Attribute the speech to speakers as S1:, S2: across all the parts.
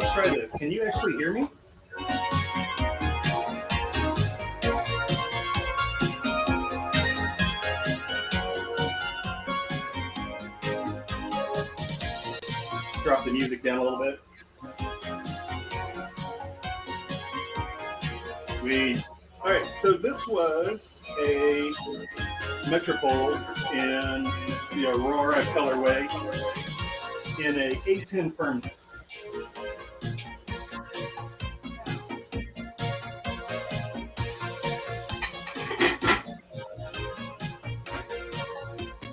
S1: let's try this. Can you actually hear me? Drop the music down a little bit. Sweet. All right, so this was a Metropole in the Aurora colorway in a 810 firmness.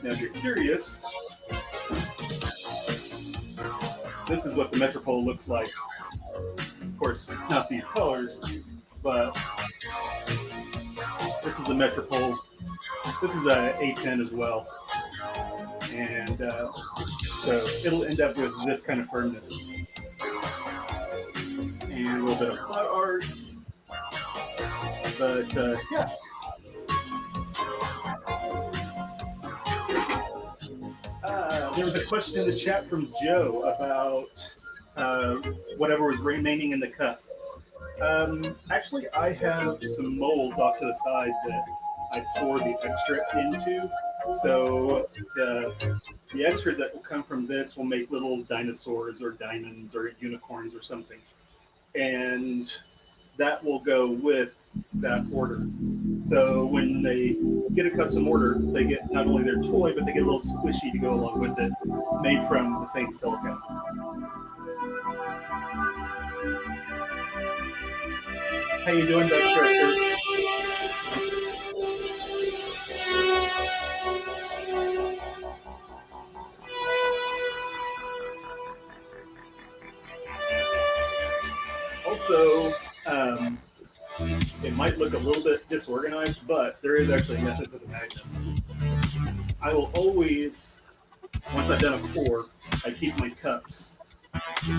S1: Now, if you're curious, this is what the Metropole looks like. Of course, not these colors, but this is a Metropole. This is a 810 as well. And so it'll end up with this kind of firmness. And a little bit of cloud art. But yeah. There was a question in the chat from Joe about whatever was remaining in the cup. Actually, I have some molds off to the side that I pour the extra into. So the extras that will come from this will make little dinosaurs or diamonds or unicorns or something. And that will go with that order. So when they get a custom order, they get not only their toy, but they get a little squishy to go along with it, made from the same silicone. How you doing, Dr. Also, it might look a little bit disorganized, but there is actually a method to the madness. I will always, once I've done a pour, I keep my cups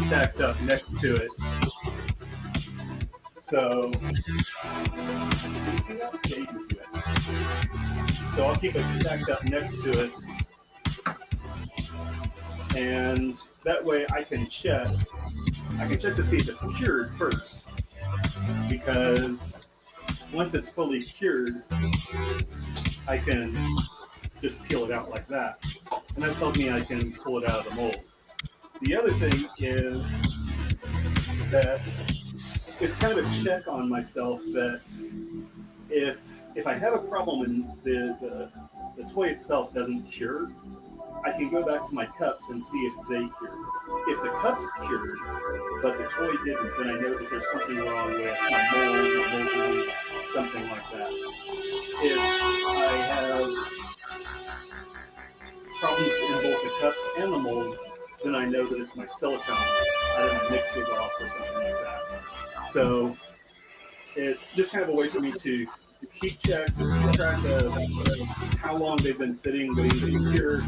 S1: stacked up next to it. So, can you see that? Yeah, you can see that. So I'll keep it stacked up next to it. And that way I can check to see if it's cured first. Because once it's fully cured, I can just peel it out like that. And that tells me I can pull it out of the mold. The other thing is that it's kind of a check on myself that if I have a problem and the toy itself doesn't cure, I can go back to my cups and see if they cured. If the cups cured, but the toy didn't, then I know that there's something wrong with my mold release, something like that. If I have problems in both the cups and the molds, then I know that it's my silicone. I didn't mix was off or something like that. So it's just kind of a way for me to keep track of how long they've been sitting, waiting to be cured,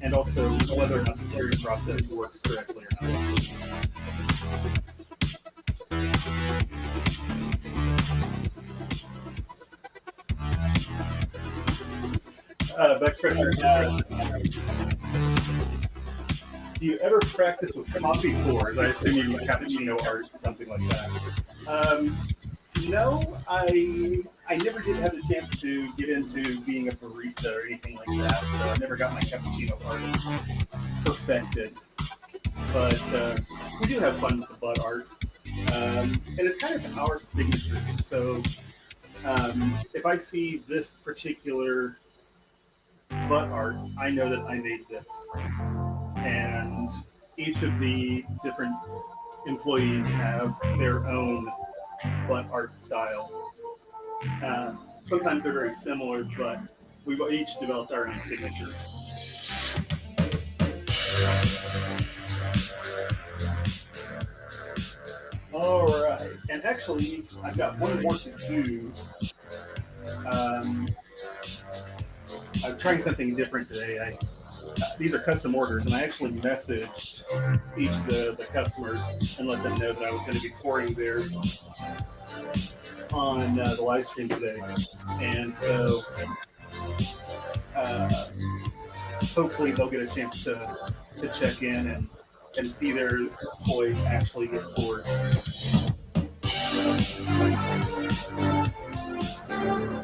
S1: and also whether or not the curing process works correctly or not. Bexpressor asks, do you ever practice with coffee pours? I assume you mean cappuccino art, something like that. No, I never did have the chance to get into being a barista or anything like that, so I never got my cappuccino art perfected. But we do have fun with the butt art, and it's kind of our signature. So if I see this particular butt art, I know that I made this. And each of the different employees have their own butt art style. Sometimes they're very similar, but we've each developed our own signature. All right, and actually, I've got one more to do. I'm trying something different today. These are custom orders, and I actually messaged each of the customers and let them know that I was going to be pouring theirs on the live stream today. And so hopefully they'll get a chance to check in and see their toy actually get poured.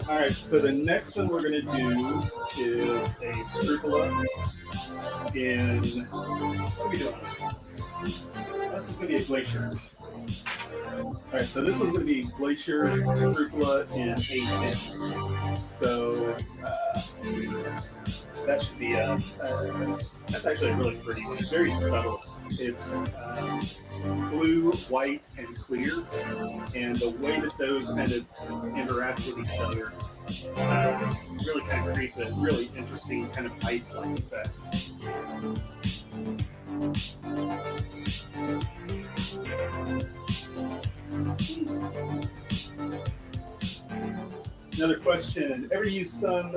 S1: All right, so the next one we're going to do is a scrupula in, what are we doing? This is going to be a glacier. All right, so this one's going to be glacier scrupula in A10. So that should be that's actually a really pretty one. It's very subtle. It's blue, white, and clear. And the way that those kind of interact with each other really kind of creates a really interesting kind of ice-like effect. Another question, ever use some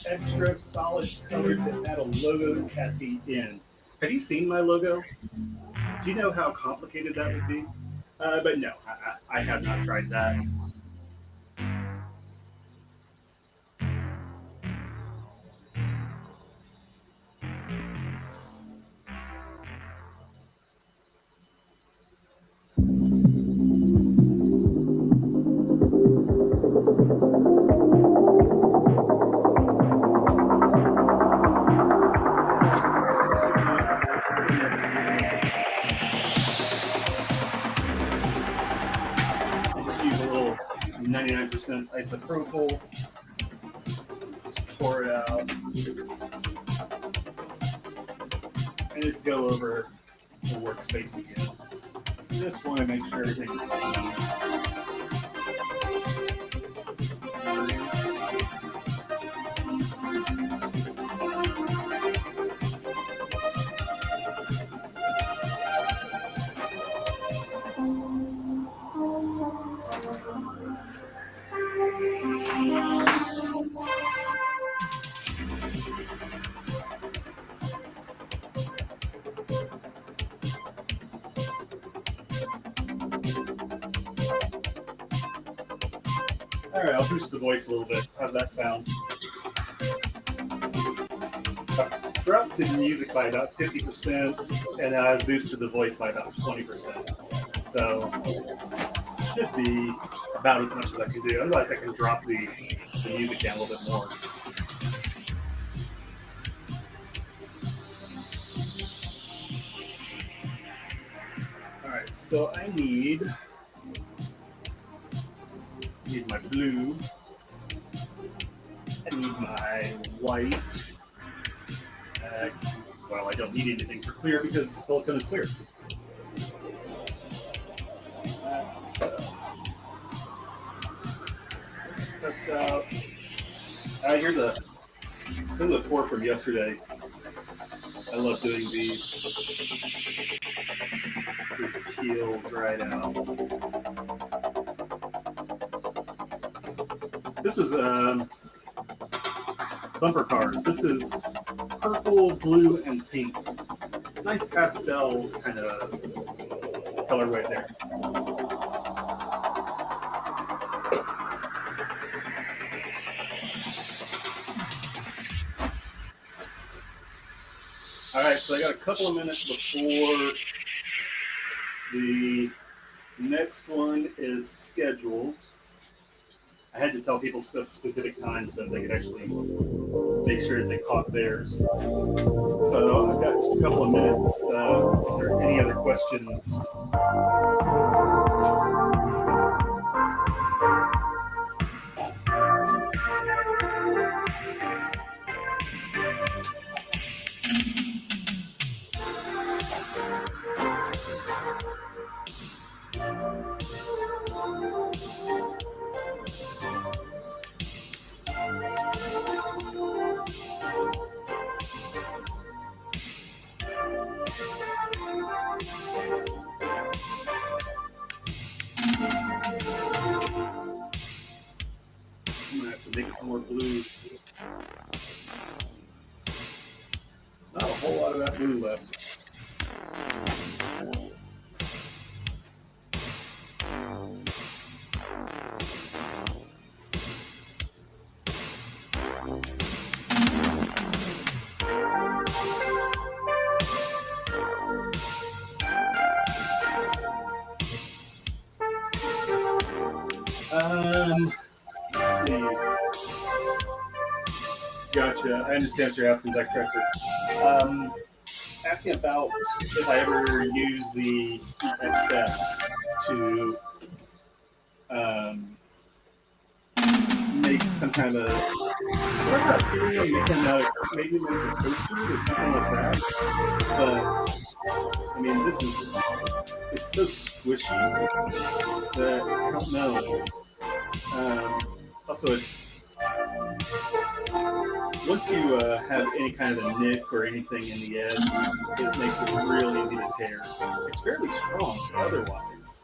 S1: extra solid color to add a logo at the end? Have you seen my logo? Do you know how complicated that would be? But no, I have not tried that. Isopropyl, just pour it out, and just go over the workspace again. Just want to make sure everything's clean. All right, I'll boost the voice a little bit. How's that sound? I've dropped the music by about 50%, and I've boosted the voice by about 20%. So should be about as much as I can do. Otherwise, I can drop the music down a little bit more. All right, so I need my blue, I need my white. Well, I don't need anything for clear because silicone is clear. Cups out. Here's a pour from yesterday. I love doing these. These peels right out. This is bumper cars. This is purple, blue, and pink. Nice pastel kind of color right there. All right, so I got a couple of minutes before the next one is scheduled. I had to tell people specific times so they could actually make sure they caught theirs. So I've got just a couple of minutes. If there are any other questions. Make some more blue. Not a whole lot of that blue left. Let's see. Gotcha. I understand what you're asking, Zach Trexer. Asking about if I ever use the excess to um, make some kind of maybe into toasters or something like that. But I mean, it's so squishy that I don't know. Also, it's once you have any kind of a nick or anything in the edge, it makes it real easy to tear. It's fairly strong otherwise,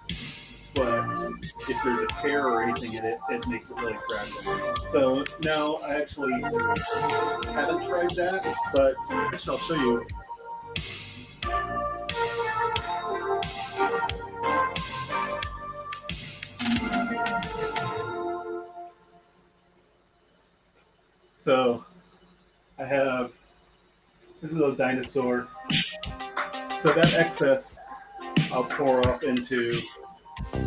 S1: but if there's a tear or anything in it, it makes it really fragile. So no, I actually haven't tried that, but I'll show you. So I have this little dinosaur. So that excess I'll pour off into a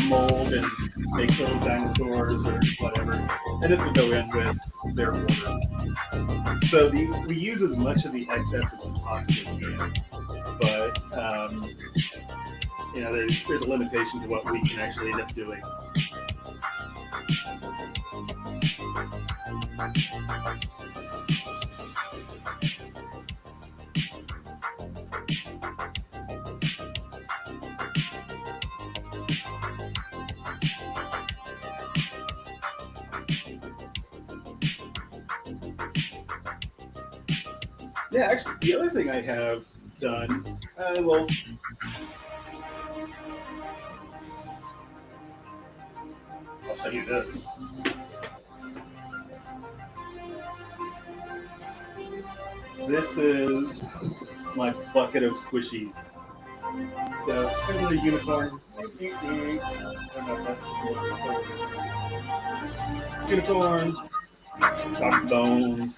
S1: mold and make little dinosaurs or whatever. And this will go in with their order. So we use as much of the excess as we possibly can. But there's a limitation to what we can actually end up doing. Yeah, actually, the other thing I have done, I'll show you this. This is my bucket of squishies. So, here's the unicorn. Unicorn, Dr. Bones,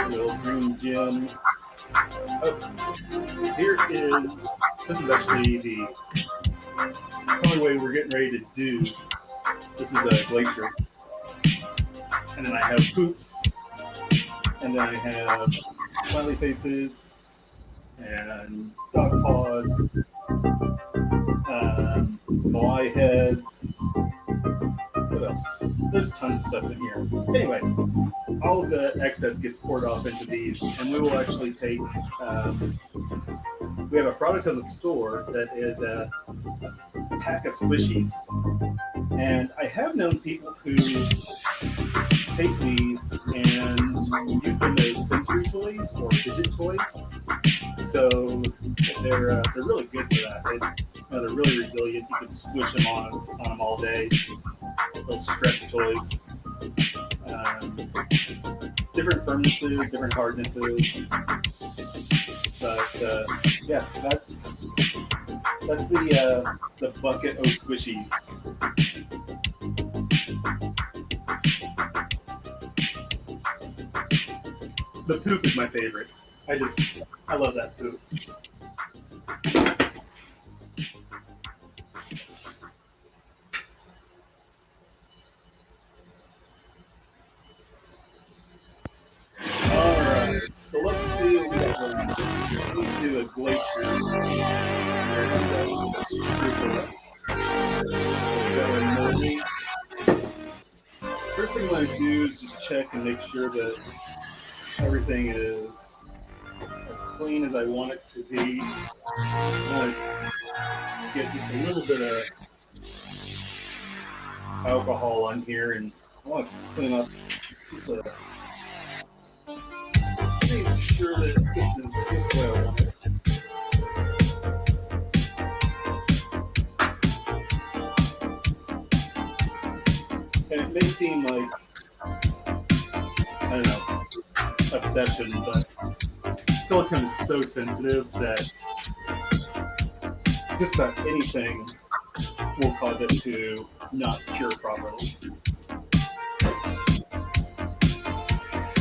S1: little green gem. Oh, this is actually the colorway we're getting ready to do. This is a glacier. And then I have poops. And then I have smiley faces and dog paws, Moai heads. What else? There's tons of stuff in here. Anyway, all of the excess gets poured off into these, and we will actually take. We have a product on the store that is a pack of squishies, and I have known people who take these and use them as sensory toys or fidget toys. So they're really good for that. They're really resilient. You can squish them on them all day. Little stretch toys. Different firmnesses, different hardnesses. But yeah, that's the bucket of squishies. The poop is my favorite. I love that poop. Alright, so let's see what we got going on. Let's do a glacier. First thing I'm going to do is just check and make sure that everything is as clean as I want it to be. I want to get just a little bit of alcohol on here, and I want to clean up just a make sure that this is just what I want it. And it may seem like, I don't know, obsession, but silicone is so sensitive that just about anything will cause it to not cure properly.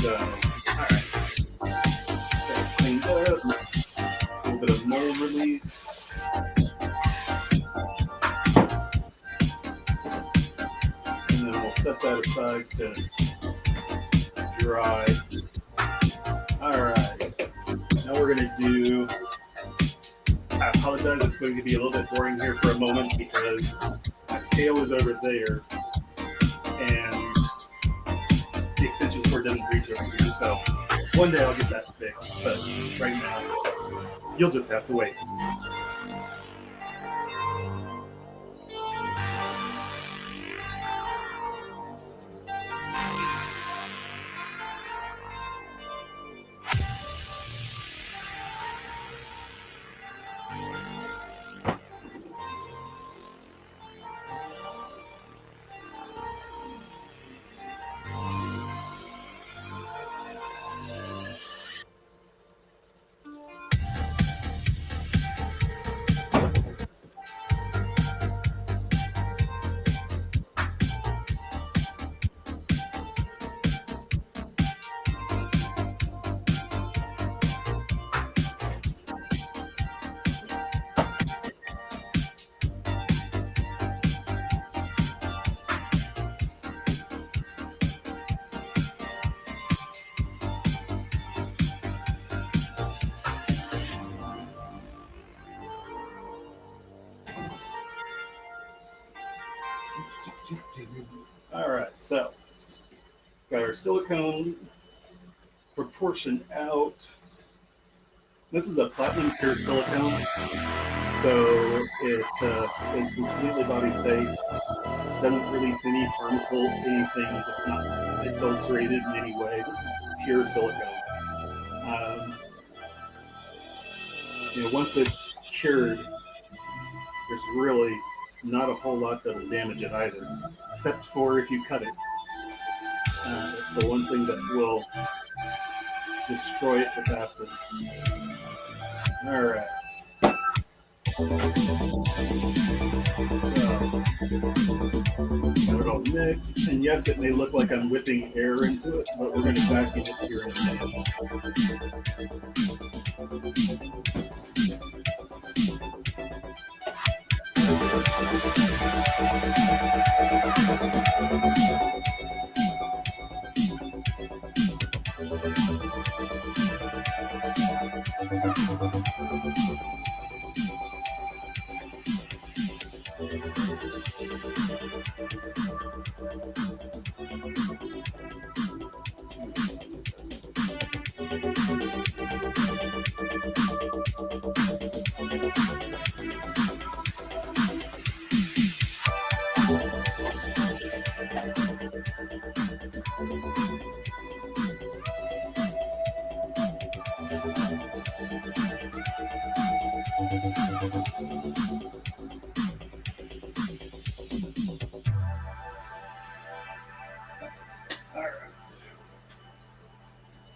S1: So, alright. Clean that up. A little bit of mold release. set that aside to dry. All right, now we're gonna do, I apologize, it's going to be a little bit boring here for a moment because my scale is over there and the extension cord doesn't reach over here. So one day I'll get that fixed, but right now you'll just have to wait. All right, so got our silicone proportioned out. This is a platinum pure silicone, so it is completely body safe. Doesn't release any harmful anything. It's not adulterated in any way. This is pure silicone. Once it's cured, there's really not a whole lot that'll damage it either, except for if you cut it. It's the one thing that will destroy it the fastest. All right. Got it all mixed, and yes, it may look like I'm whipping air into it, but we're going to vacuum it here in a minute.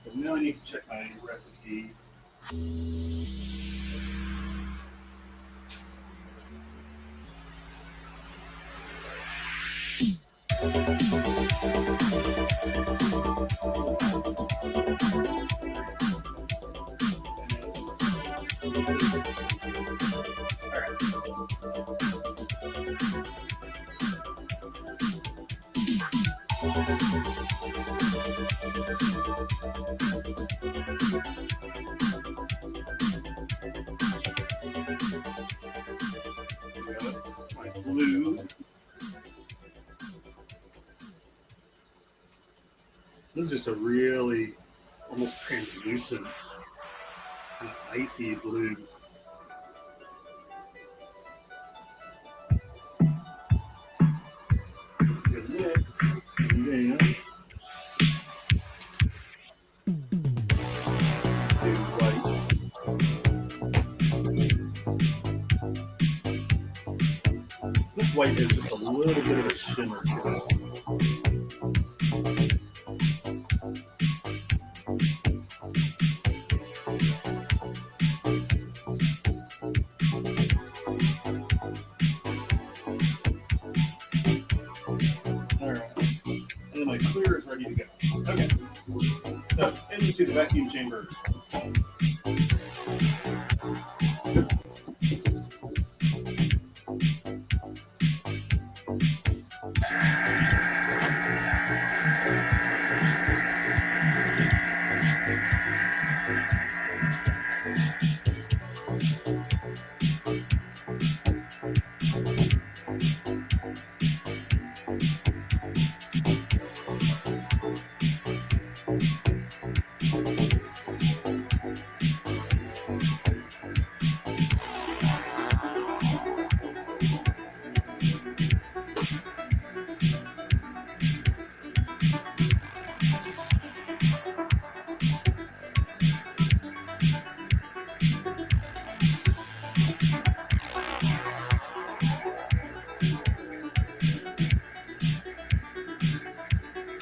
S1: So now I need to check my recipe. My blue. This is just a really almost translucent, kind of icy blue. Good mix. And then do white. This white is just a little bit of a shimmer to it. My clear is ready to go. Okay. So into the vacuum chamber.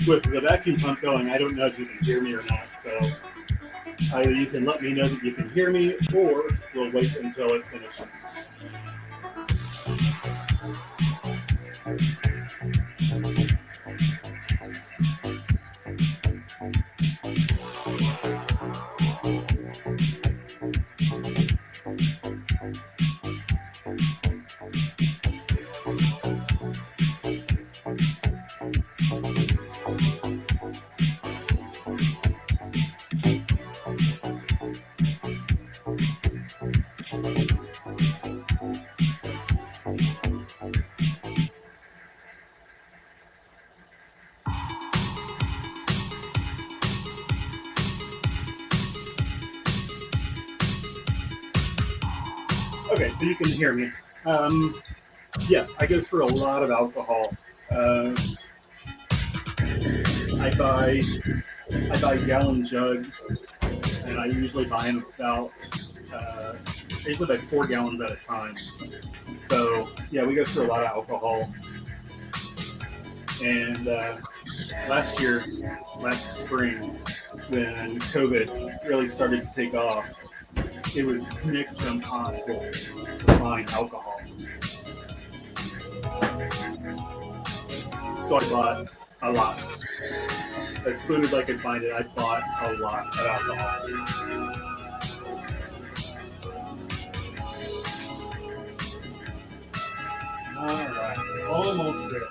S1: with the vacuum pump going, I don't know if you can hear me or not. So either you can let me know that you can hear me, or we'll wait until it finishes. Okay, so you can hear me. Yes, I go through a lot of alcohol. Uh, I buy gallon jugs, and I usually buy them about I usually buy 4 gallons at a time. So yeah, we go through a lot of alcohol. And last spring, when COVID really started to take off, it was next to impossible to find alcohol. So I bought a lot. As soon as I could find it, I bought a lot of alcohol. All right, almost there.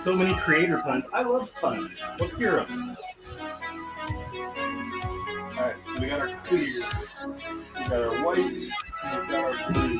S1: So many creator puns. I love puns. Let's hear them. All right, so we got our clear, we got our white, and we got our blue.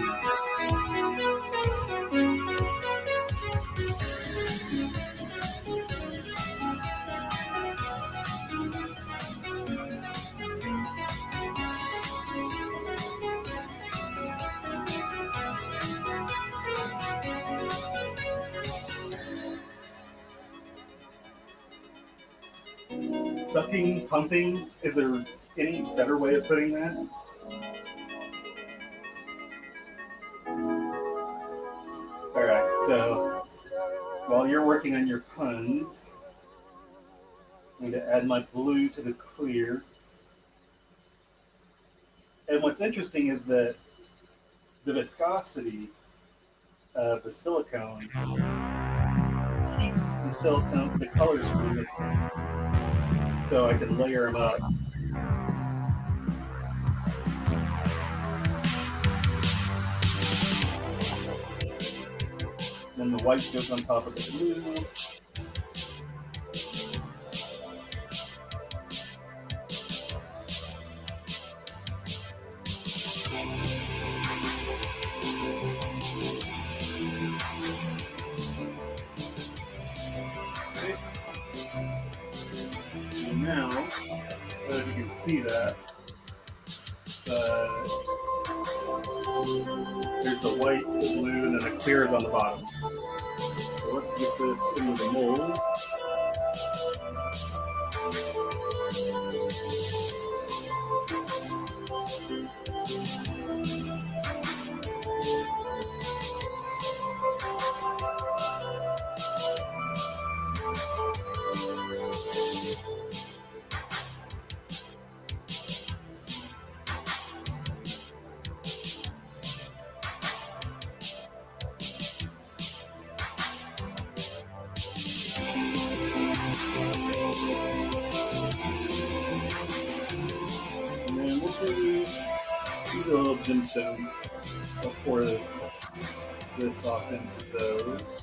S1: Sucking, pumping. Is there any better way of putting that? All right, so while you're working on your puns, I'm going to add my blue to the clear. And what's interesting is that the viscosity of the silicone keeps the colors from mixing. So I can layer them up. Then the white goes on top of the blue. And now, as you can see that, there's the white, the blue, and then the clear is on the bottom. So let's get this into the mold. And then we'll do these little gemstones. I'll pour this off into those.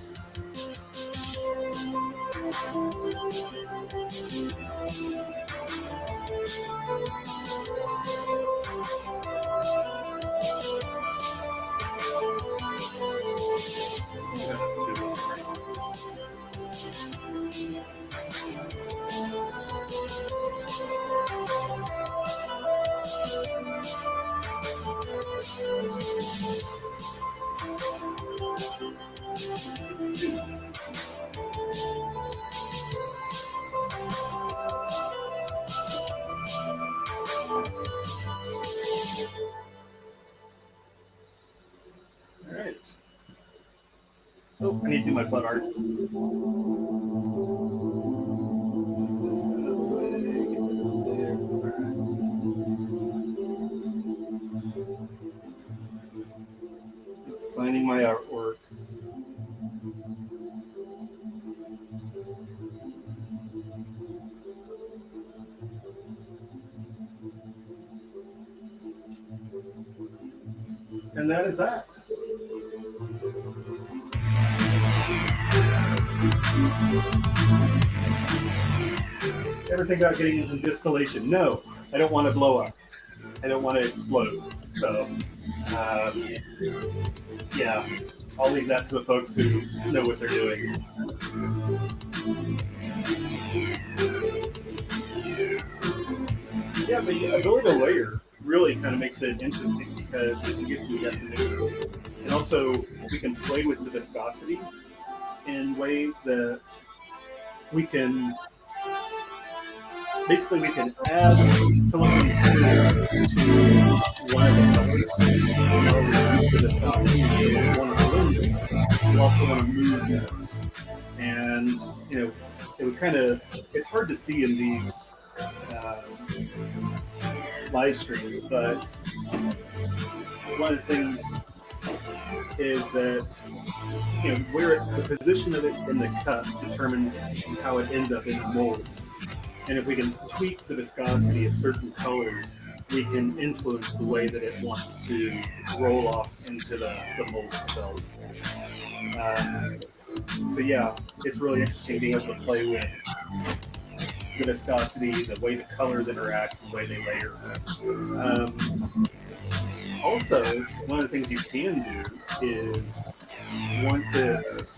S1: All right. Oh, I need to do my butt art. This out of the way, get that there. All right. Signing my artwork. And that is that. Ever think about getting into distillation? No, I don't want to blow up. I don't want to explode. So, yeah, I'll leave that to the folks who know what they're doing. Yeah, the ability to layer really kind of makes it interesting because we can get some definition. And also, we can play with the viscosity in ways that we can basically we can add silicone material to one of the colors and that'll reduce the viscosity. And so we want to blend it. We also want to move them. And it was it's hard to see in these live streams, but one of the things is that where the position of it in the cup determines how it ends up in the mold. And if we can tweak the viscosity of certain colors, we can influence the way that it wants to roll off into the mold itself. So yeah, it's really interesting being able to play with the viscosity, the way the colors interact, the way they layer. Also, one of the things you can do is once it's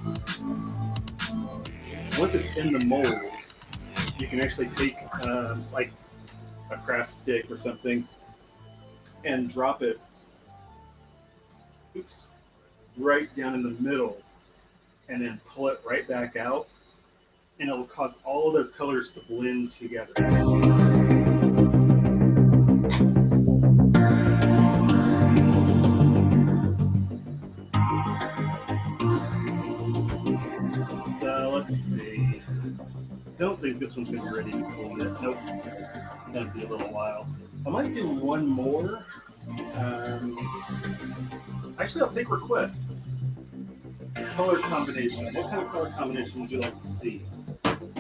S1: in the mold, you can actually take like a craft stick or something and drop it, right down in the middle, and then pull it right back out, and it will cause all of those colors to blend together. So let's see. Don't think this one's going to be ready to pull yet. Nope. That'll be a little while. I might do one more. Actually, I'll take requests. Color combination. What kind of color combination would you like to see? And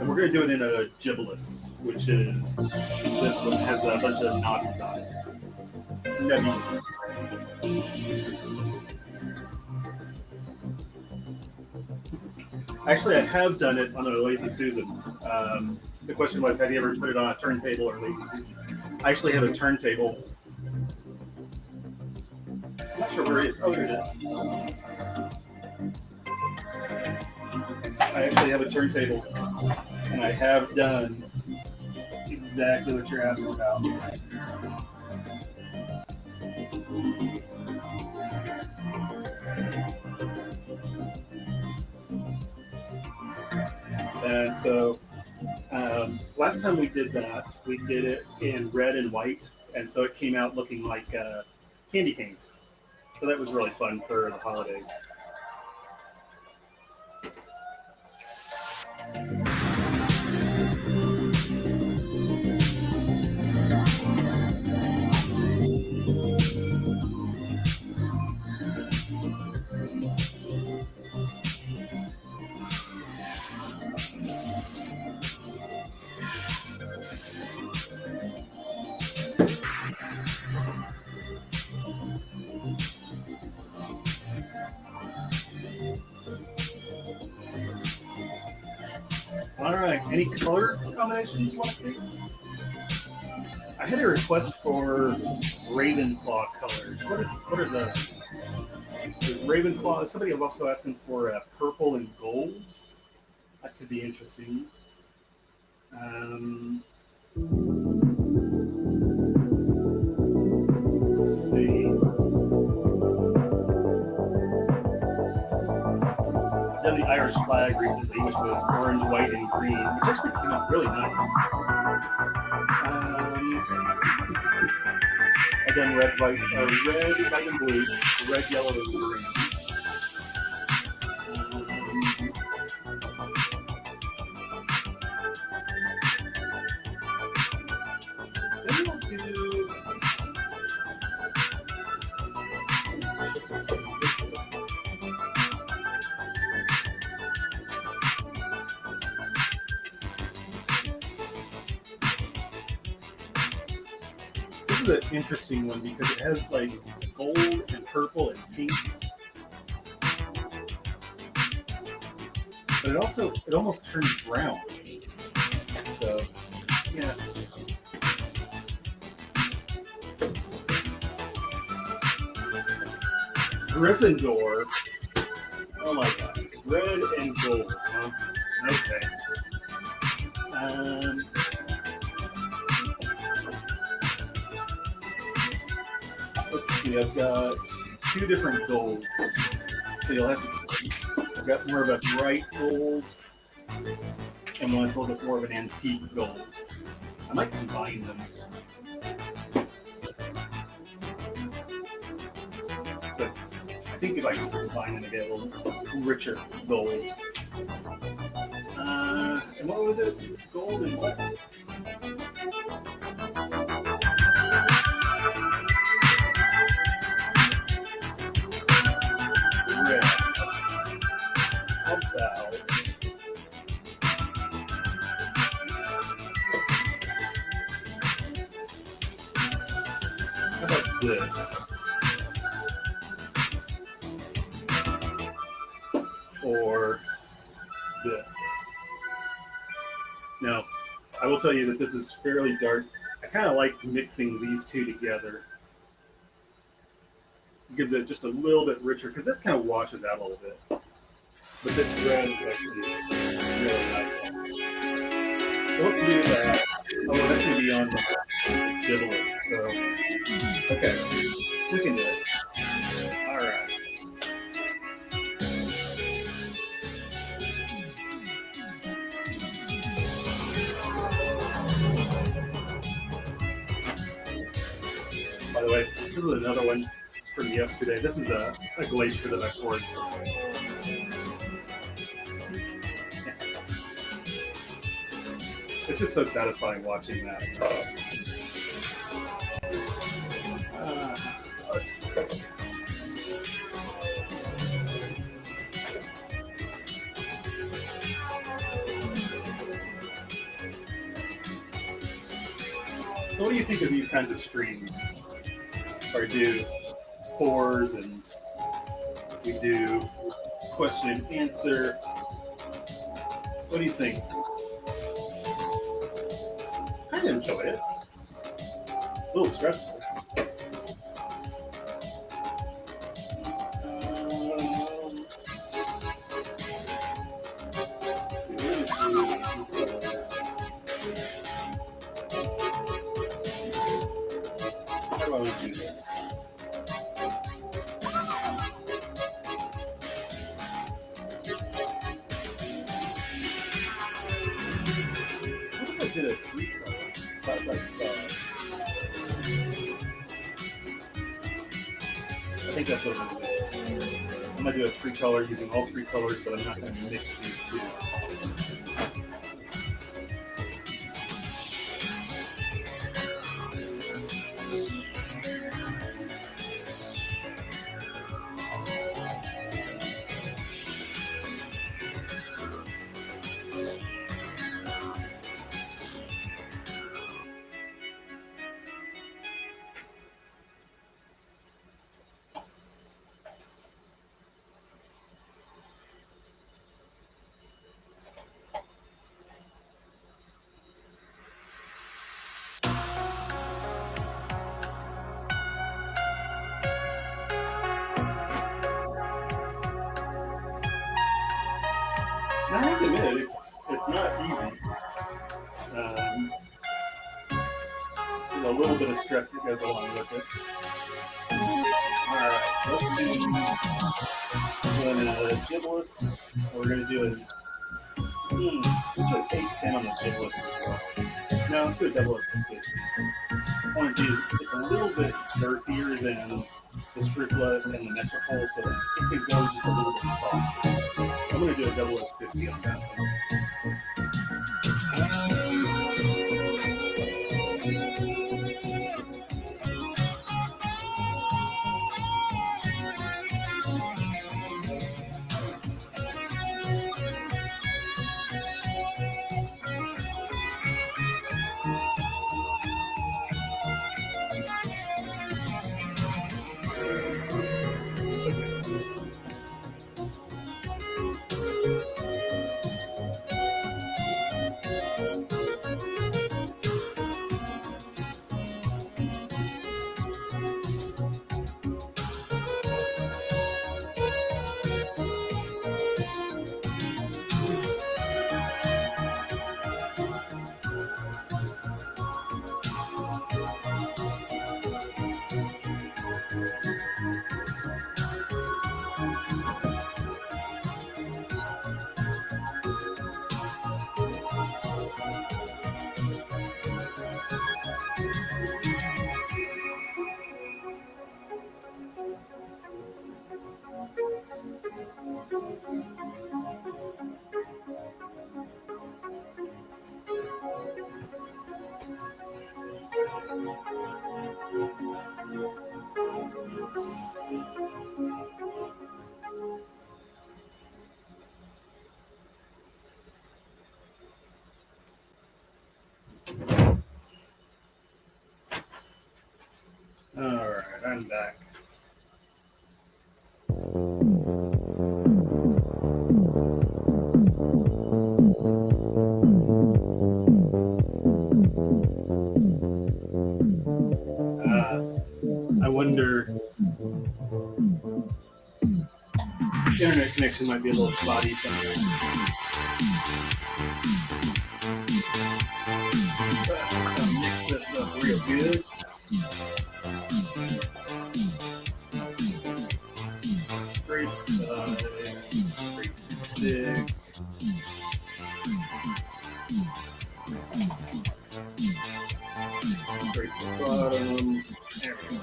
S1: we're going to do it in a gibbous, which is this one has a bunch of knobbies on it. Nubbies. Actually, I have done it on a Lazy Susan. The question was, have you ever put it on a turntable or Lazy Susan? I actually have a turntable. I'm not sure where it is. Oh, here it is. I actually have a turntable, and I have done exactly what you're asking about. And so last time we did that, we did it in red and white, and so it came out looking like candy canes. So that was really fun for the holidays. All right, any color combinations you want to see? I had a request for Ravenclaw colors. What are those? There's Ravenclaw. Somebody was also asking for purple and gold. That could be interesting. Let's see. Irish flag recently, which was orange, white, and green, which actually came out really nice. Again, red, white, and blue, red, yellow, and green. Then we'll do. This is an interesting one because it has like gold and purple and pink, but it almost turns brown. So yeah. Gryffindor. Oh my god, red and gold. Huh? Okay. Let's see, I've got two different golds. So you'll have to, I've got more of a bright gold and one that's a little bit more of an antique gold. I might combine them. But I think if I combine them, I get a little richer gold. And what was it? Gold and what? Red. How about this? Or this? Now, I will tell you that this is fairly dark. I kind of like mixing these two together. It gives it just a little bit richer, because this kind of washes out a little bit. But this red is actually really nice also. So let's do that. Oh, that's going to be on the Giblus, so... Okay, we can do it. Alright. By the way, this is another one from yesterday. This is a glacier that I poured. It's just so satisfying watching that. So what do you think of these kinds of streams? Or do pours and we do question and answer. What do you think? I enjoy it. A little stressful. Let's see, what do we do? How do I do this? Did a three-color side by side. I think that's what I'm going to do. I'm going to do a three-color using all three colors, but I'm not going to mix these two. I have to admit, it's not easy. There's a little bit of stress that goes along with it. All right. let's do doing a gibless. We're going to do a let's do an 810 on the gibless as well. No, let's do a double up 50. I want to do it's a little bit girthier than the striplet and the metropole, so it can go just a little bit softer. I'm going to do a double up 50 on that one. Alright, I'm back. I wonder, internet connection might be a little spotty sometimes. I'll mix this up real good. Straight sides, straight stick. Straight to the bottom. There we go.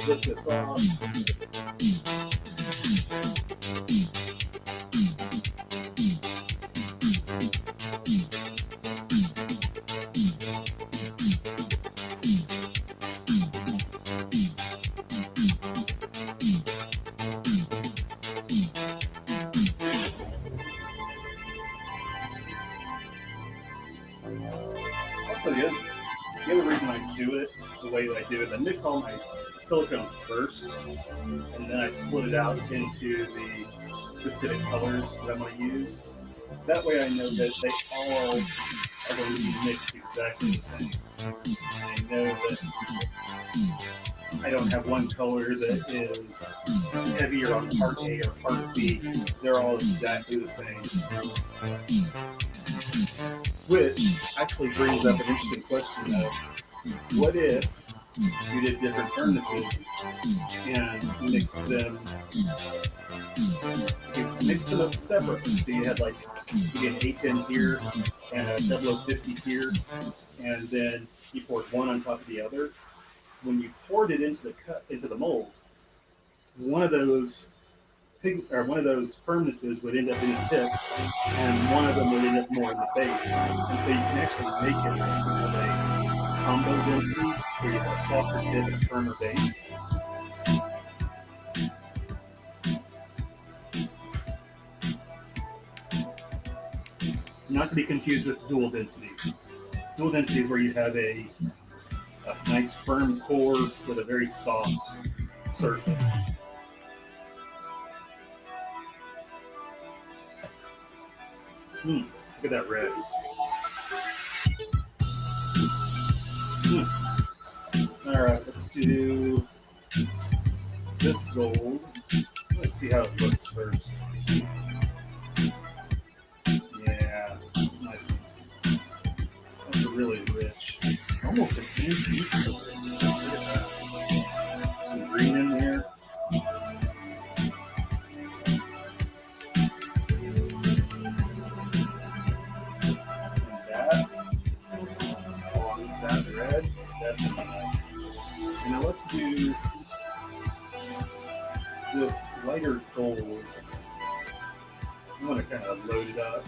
S1: Flip this off. Also, the other reason I do it the way that I do it, I mix all my silicone first, and then I split it out into the specific colors that I'm going to use. That way I know that they all are going to be mixed exactly the same. I know that I don't have one color that is heavier on part A or part B. They're all exactly the same. Which actually brings up an interesting question of, what if you did different furnaces and mixed them up separately? So you had like, you get an A10 here and a 0050 here, and then you poured one on top of the other. When you poured it into the mold, one of those furnaces would end up in the tip, and one of them would end up more in the base. And so you can actually make it something of a combo density, where you have a softer tip and a firmer base. Not to be confused with dual density. Dual density is where you have a nice firm core with a very soft surface. Look at that red. do this gold. Let's see how it looks first. Yeah, it's nice. That's really rich. Almost an inch deep. Look at that. Some green in here. That red, that's nice. And now let's do this lighter gold. I'm going to kind of load it up.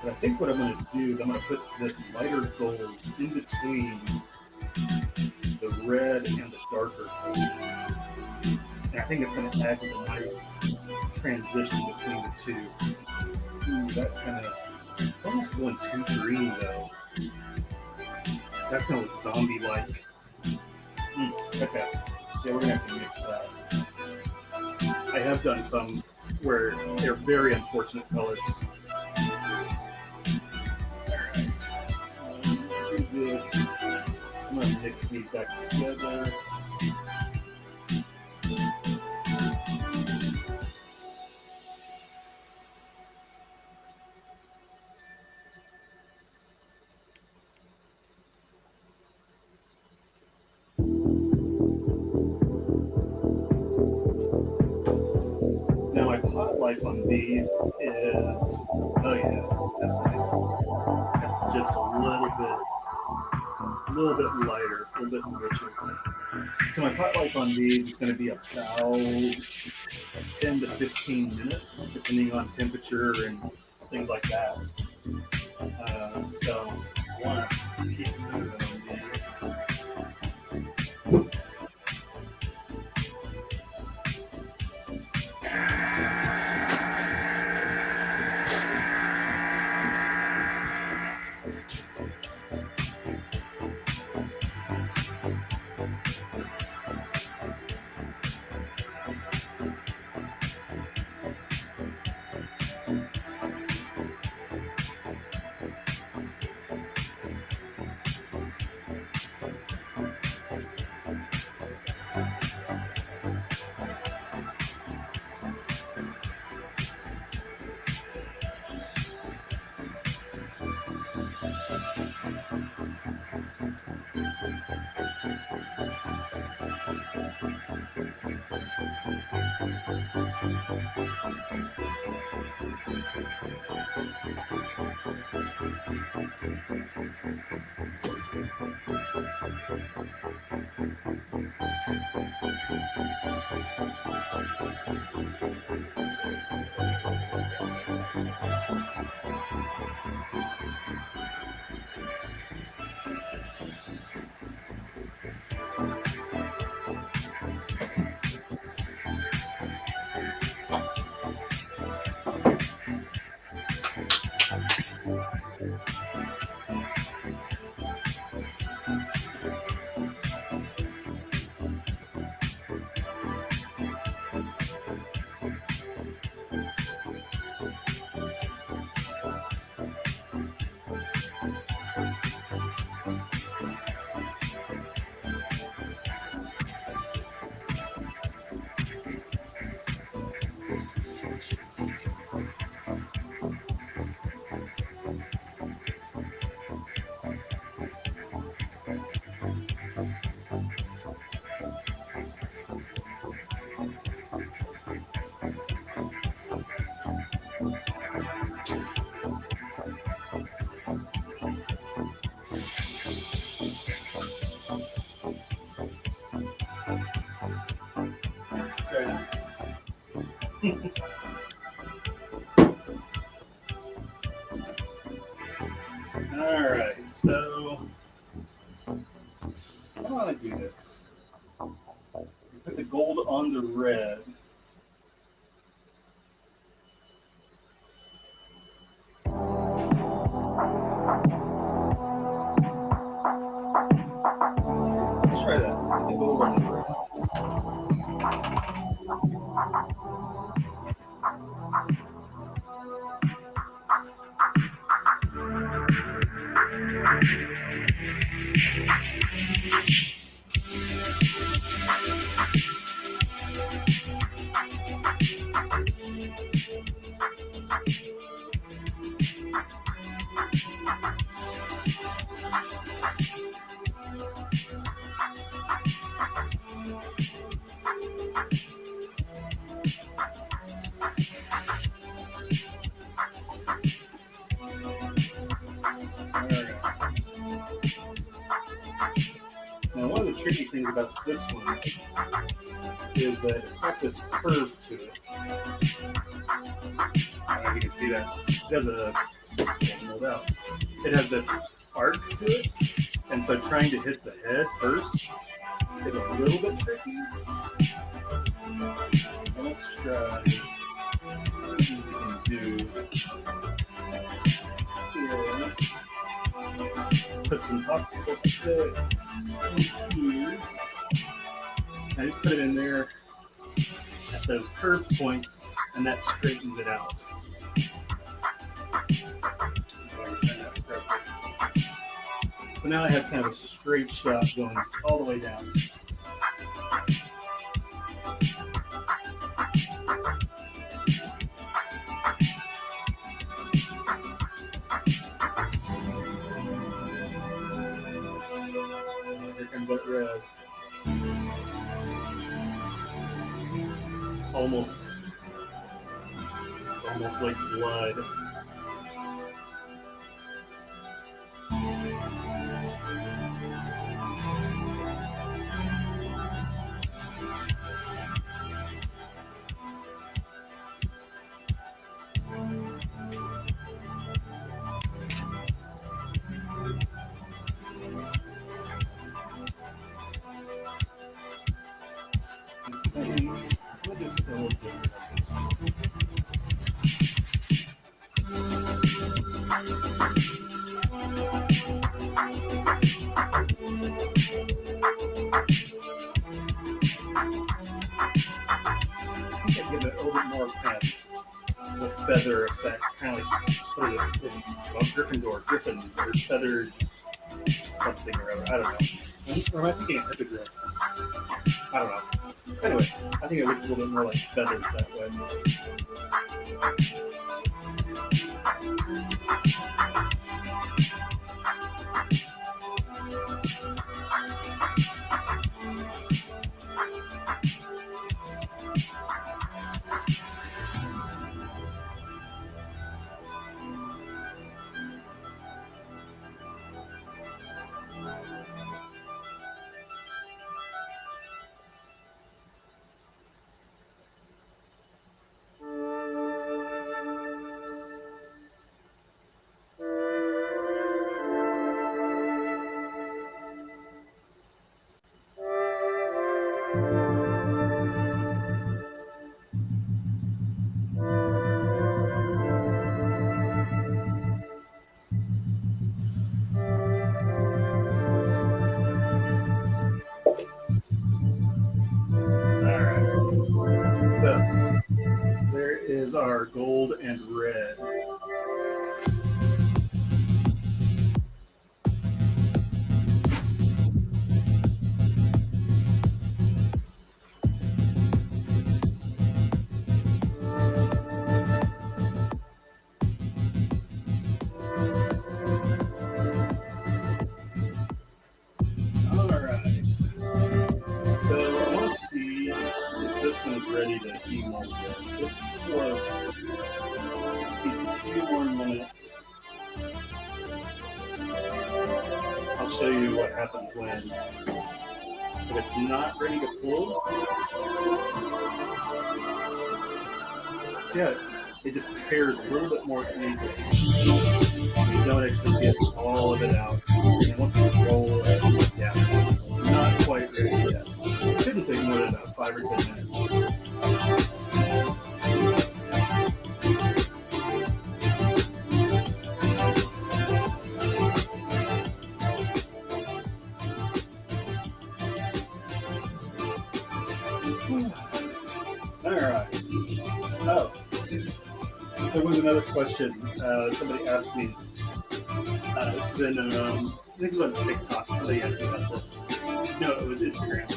S1: But I think what I'm going to do is I'm going to put this lighter gold in between the red and the darker gold. And I think it's going to act as a nice transition between the two. Ooh, that kind of, it's almost going too green though. That's going to look zombie-like. Okay. Yeah, we're going to have to mix that. I have done some where they're very unfortunate colors. Alright. Do this. I'm going to mix these back together. Life on these is, oh yeah, that's nice. That's just a little bit lighter, a little bit richer. So my pot life on these is going to be about 10 to 15 minutes, depending on temperature and things like that. So I want to keep moving on these. Alright, so how do I do this? Put the gold on the red. Let's try that. Let's put the gold on the red. tricky things about this one is that it's got this curve to it. I don't know if you can see that. It has a hold out. It has this arc to it, and so trying to hit the head first is a little bit tricky. So let's try. What we can do is put some popsicle sticks in here. I just put it in there at those curve points, and that straightens it out. So now I have kind of a straight shot going all the way down. Here comes that red. Almost like blood. What is it a little different about this one? I think I give it a little bit more kind of the feather effect, kind of like what is it? Well, Griffins, or feathered something or other. I don't know. Or am I thinking of hippogriff? I don't know. Anyway, I think it looks a little bit more like feathers that way. So there is our gold and red. This one's ready to demold it. It's close. Just needs a few more minutes. I'll show you what happens when if it's not ready to pull. See how it just tears a little bit more easily. You don't actually get all of it out. And once you roll it, yeah, not quite ready yet. It shouldn't take more than about 5 or 10 minutes. All right. Oh, there was another question. Somebody asked me. This is in, I think it was on TikTok. Somebody asked me about this. No, it was Instagram.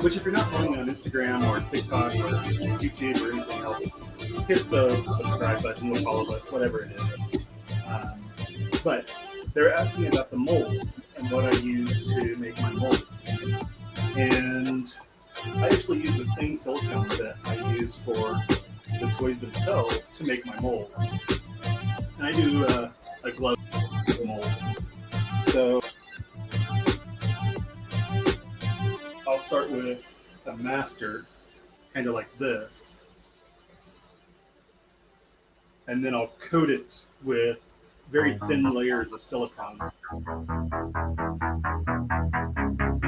S1: Which, if you're not following me on Instagram or TikTok or YouTube or anything else, hit the subscribe button, the follow button, whatever it is. But they're asking me about the molds and what I use to make my molds. And I actually use the same silicone that I use for the toys themselves to make my molds. And I do a glove mold. So I'll start with a master, kind of like this, and then I'll coat it with very thin layers of silicone.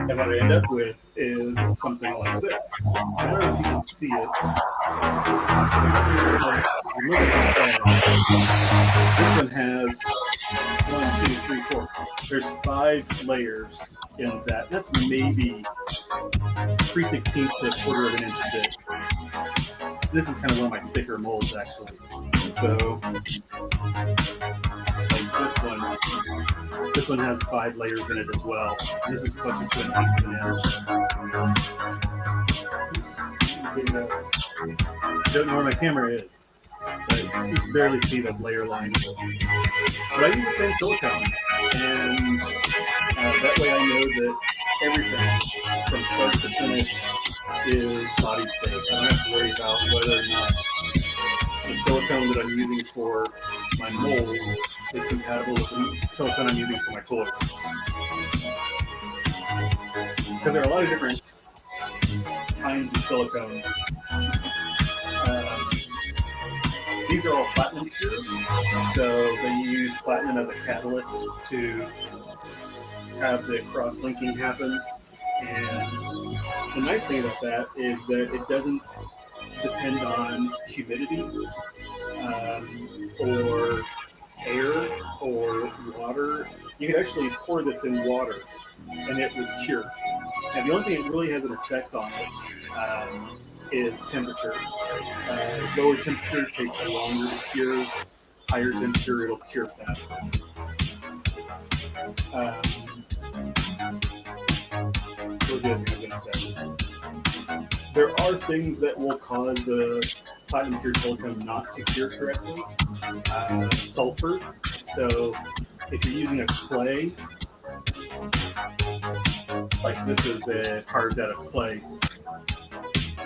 S1: And what I end up with is something like this. I don't know if you can see it, but if you look at the edge, this one has 1, 2, 3, 4. There's 5 layers in that. That's maybe 3/16 to 1/4 of an inch thick. This is kind of one of my thicker molds, actually. So, like this one has 5 layers in it as well. And this is closer to 1/8 of an inch. Don't know where my camera is, but you can barely see those layer lines. But I use the same silicone, and that way I know that everything from start to finish is body safe. I don't have to worry about whether or not the silicone that I'm using for my mold is compatible with the silicone I'm using for my toys. Because there are a lot of different kinds of silicone. These are all platinum pure, so they use platinum as a catalyst to have the cross-linking happen. And the nice thing about that is that it doesn't depend on humidity or air or water. You could actually pour this in water and it would cure. And the only thing it really has an effect on it is temperature. Lower temperature takes longer to cure. Higher temperature, it'll cure faster. What was the other thing I was going to say? There are things that will cause the platinum pure silicone not to cure correctly. Sulfur. So if you're using a clay, like this is carved out of clay,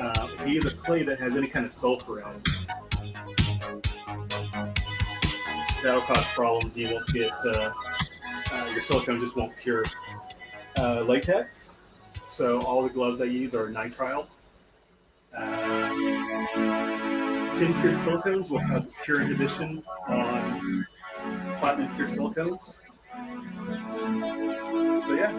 S1: if you use a clay that has any kind of sulfur in it, that'll cause problems. You won't get your silicone just won't cure. Latex. So all the gloves I use are nitrile. Tin cured silicones will cause cure inhibition on platinum cured silicones. So yeah,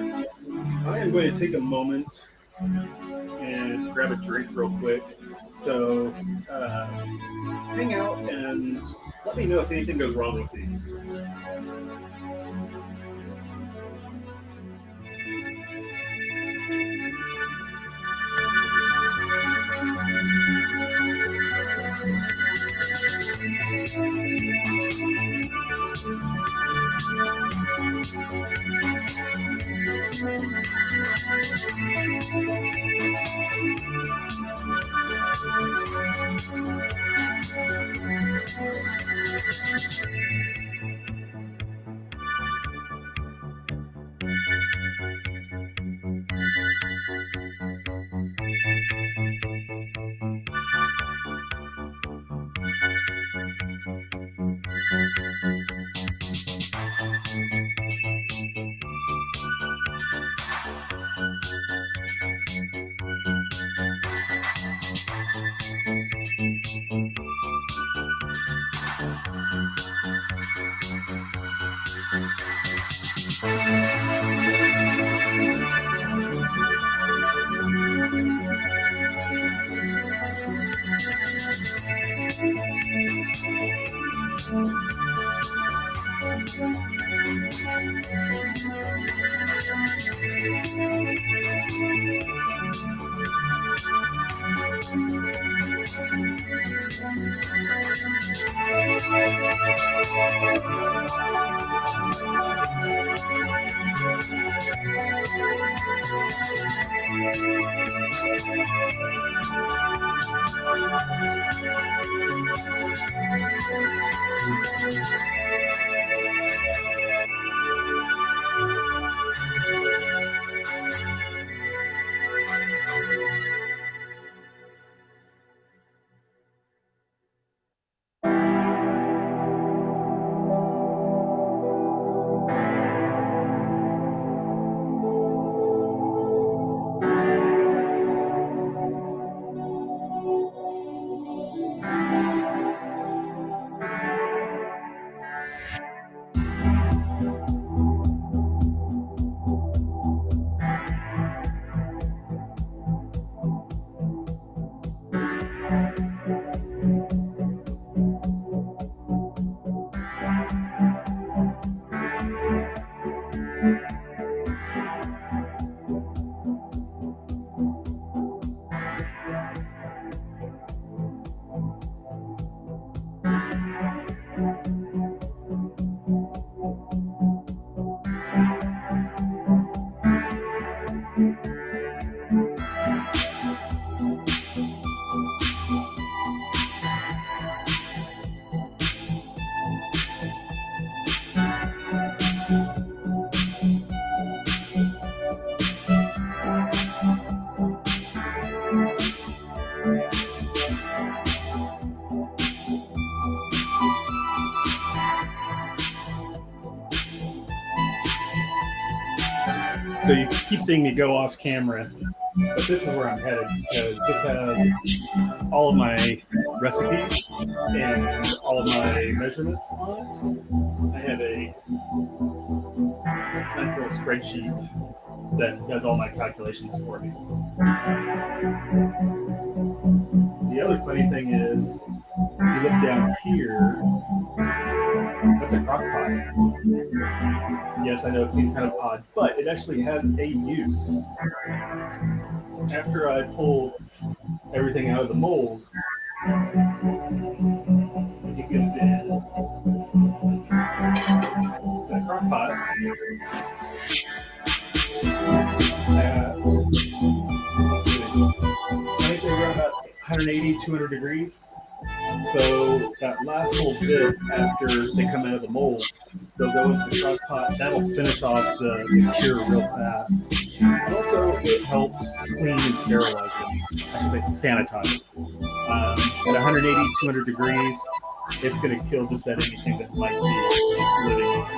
S1: I am going to take a moment and grab a drink real quick. So hang out and let me know if anything goes wrong with these. So you keep seeing me go off camera, but this is where I'm headed because this has all of my recipes and all of my measurements on it. I have a nice little spreadsheet that does all my calculations for me. The other funny thing is, you look down here, that's a crock pot. Yes, I know it seems kind of odd, but it actually has a use. After I pull everything out of the mold, it goes in to the crock pot at, I think they're around about 180, 200 degrees. So that last little bit after they come out of the mold, they'll go into the crock pot. That'll finish off the cure real fast. And also, it helps clean and sterilize them. I should say sanitize. At 180, 200 degrees, it's going to kill just about anything that might be living on it.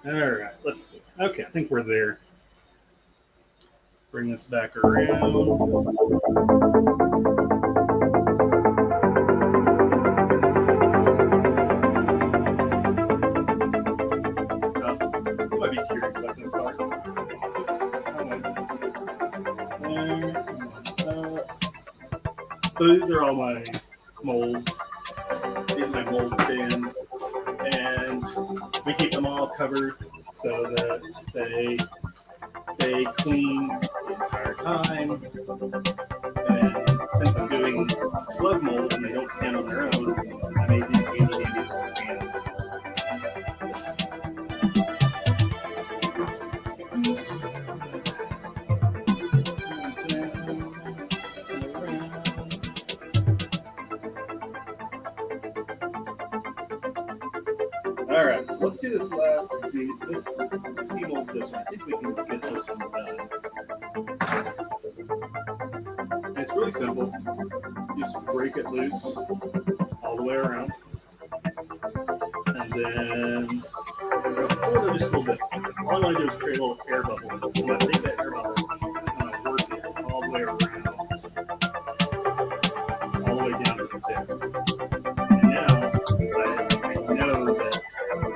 S1: All right, let's see. Okay, I think we're there. Bring this back around. You might be curious about this part. Oops. So these are all my molds. These are my mold stands. And we keep them all covered so that they stay clean the entire time. And since I'm doing plug molds and they don't stand on their own, I made these handy little stands. All right, so let's do this last. Let's demold this one. I think we can get this one done. And it's really simple. Just break it loose all the way around, and then pull it just a little bit. All I want to do is create a little air bubble. I'm going to take that air bubble and I'm going to work it all the way around, all the way down to the tip. And now, I know that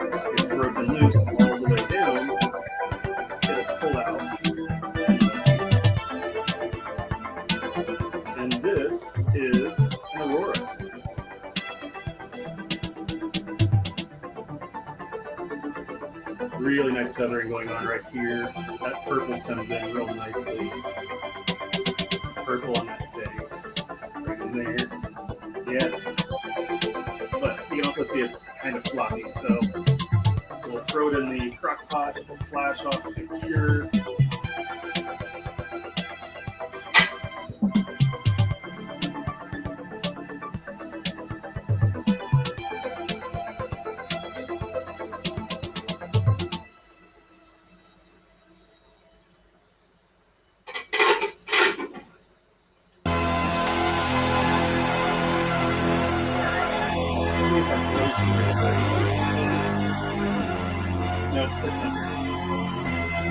S1: it's broken loose all the way down, it'll pull out. And this is an Aurora. Really nice feathering going on right here. That purple comes in real nicely. Purple on that base. Right in there. Yeah. But you can also see it's kind of floppy, so we'll throw it in the crock pot, it'll flash off the cure.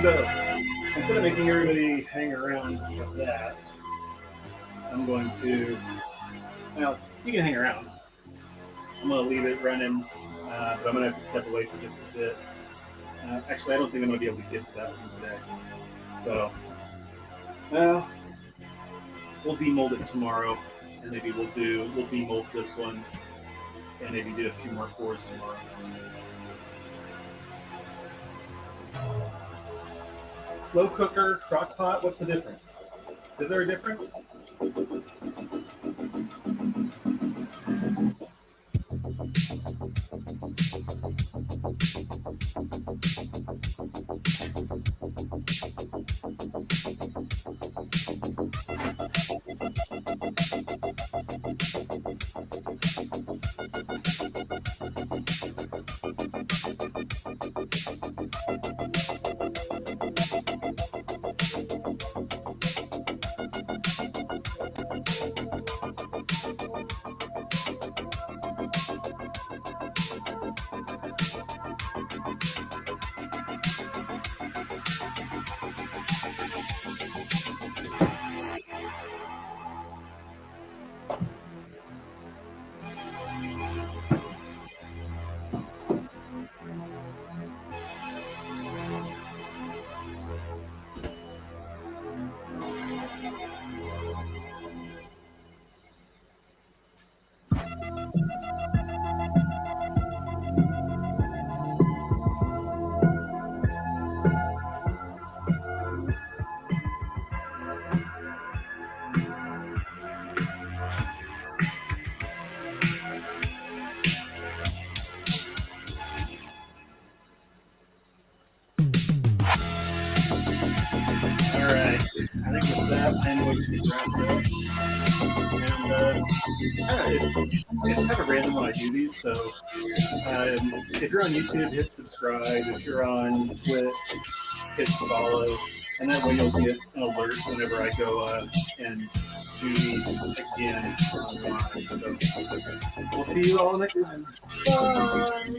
S1: So, instead of making everybody hang around with that, I'm going to, well, you can hang around. I'm going to leave it running, but I'm going to have to step away for just a bit. Actually, I don't think I'm going to be able to get to that one today. So, well, we'll demold it tomorrow, and maybe we'll demold this one, and maybe do a few more cores tomorrow. Slow cooker, crock pot, what's the difference? Is there a difference? I think with that, I'm going to wrap it up. And it's kind of random when I do these, so if you're on YouTube, hit subscribe. If you're on Twitch, hit follow, and that way you'll get an alert whenever I go and do these again online. So we'll see you all next time. Bye.